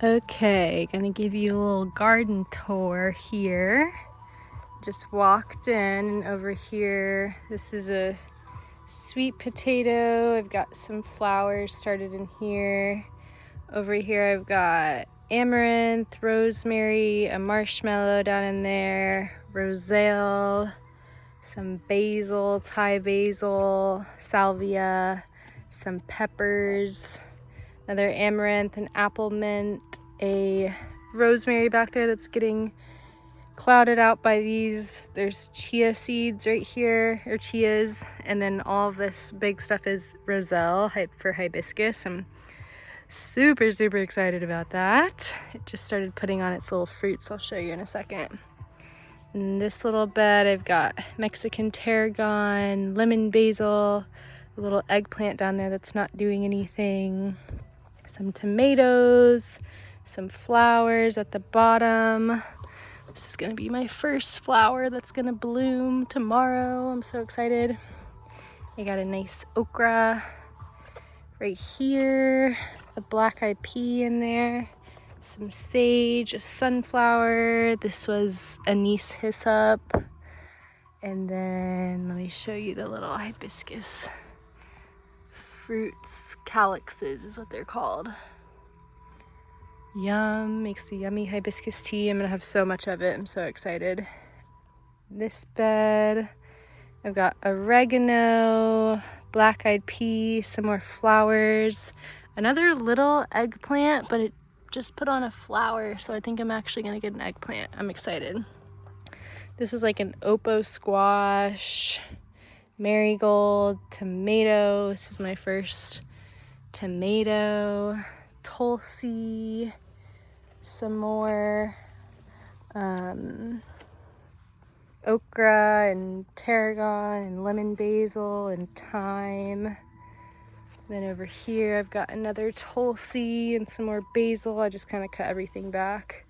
Okay, gonna give you a little garden tour here. Just walked in, and over here, this is a sweet potato. I've got some flowers started in here. Over here I've got amaranth, rosemary, a marshmallow down in there, roselle, some basil, Thai basil, salvia, some peppers, another amaranth, an apple mint, a rosemary back there that's getting clouded out by these. There's chia seeds right here, or chias, and then all of this big stuff is roselle for hibiscus. I'm super excited about that. It just started putting on its little fruits. I'll show you in a second. In this little bed I've got Mexican tarragon, lemon basil, a little eggplant down there that's not doing anything, some tomatoes, some flowers at the bottom. This is gonna be my first flower that's gonna bloom tomorrow. I'm so excited. I got a nice okra right here, a black-eyed pea in there, some sage, a sunflower. This was anise hyssop. And then let me show you the little hibiscus fruits. Calyxes is what they're called. Yum, makes the yummy hibiscus tea. I'm gonna have so much of it. I'm so excited. This bed, I've got oregano, black-eyed pea, some more flowers, another little eggplant, but it just put on a flower, so I think I'm actually gonna get an eggplant. I'm excited. This was like an oppo squash, marigold, tomato. This is my first tomato, tulsi, some more okra and tarragon and lemon basil and thyme. Then over here I've got another tulsi and some more basil. I just kind of cut everything back.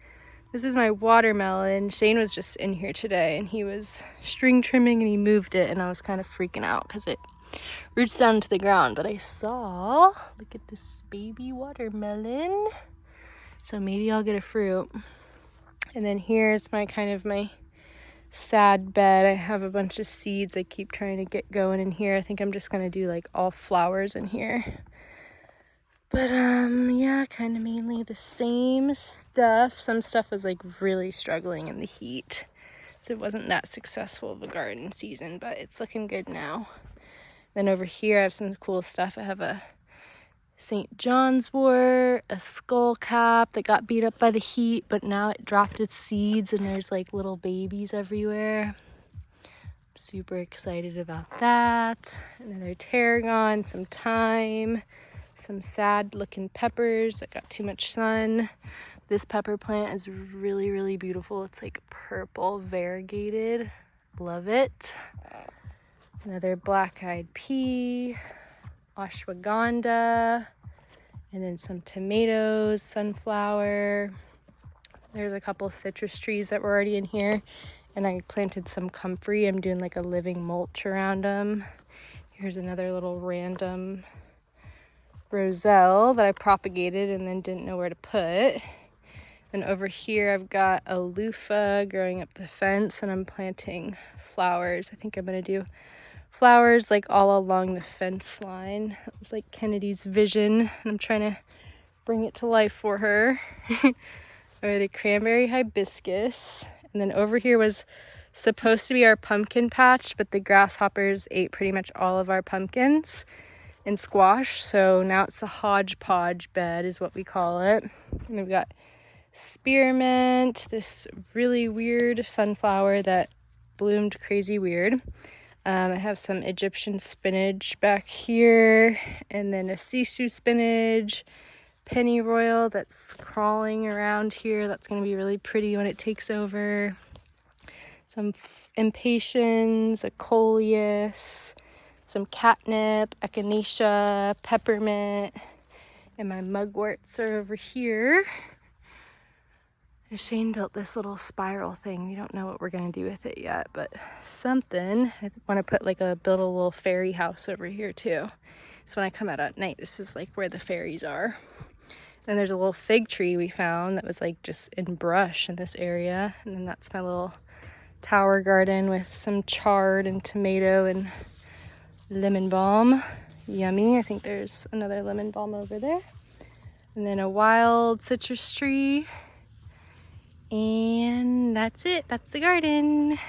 This is my watermelon. Shane was just in here today and he was string trimming and he moved it, and I was kind of freaking out because it roots down to the ground. But I saw, look at this baby watermelon. So maybe I'll get a fruit. And then here's my sad bed. I have a bunch of seeds I keep trying to get going in here. I think I'm just gonna do like all flowers in here. But yeah, kind of mainly the same stuff. Some stuff was like really struggling in the heat, so it wasn't that successful of a garden season, but it's looking good now. Then over here I have some cool stuff. I have a St. John's wort, a skull cap that got beat up by the heat, but now it dropped its seeds and there's like little babies everywhere. I'm super excited about that. Another tarragon, some thyme, some sad looking peppers that got too much sun. This pepper plant is really beautiful. It's like purple variegated. Love it. Another black-eyed pea, ashwagandha, and then some tomatoes, sunflower. There's a couple citrus trees that were already in here, and I planted some comfrey. I'm doing like a living mulch around them. Here's another little random roselle that I propagated and then didn't know where to put. And over here I've got a loofah growing up the fence, and I'm planting flowers. I think I'm gonna do flowers like all along the fence line. It was like Kennedy's vision, and I'm trying to bring it to life for her. I had a cranberry hibiscus, and then over here was supposed to be our pumpkin patch, but the grasshoppers ate pretty much all of our pumpkins and squash, so now it's a hodgepodge bed is what we call it. And we've got spearmint, this really weird sunflower that bloomed crazy weird. I have some Egyptian spinach back here, and then a sisu spinach, pennyroyal that's crawling around here. That's going to be really pretty when it takes over. Some impatiens, a coleus, some catnip, echinacea, peppermint, and my mugworts are over here. Shane built this little spiral thing. We don't know what we're gonna do with it yet, but something. I want to build a little fairy house over here too. So when I come out at night, this is like where the fairies are. Then there's a little fig tree we found that was like just in brush in this area. And then that's my little tower garden with some chard and tomato and lemon balm. Yummy. I think there's another lemon balm over there. And then a wild citrus tree. And that's it. That's the garden.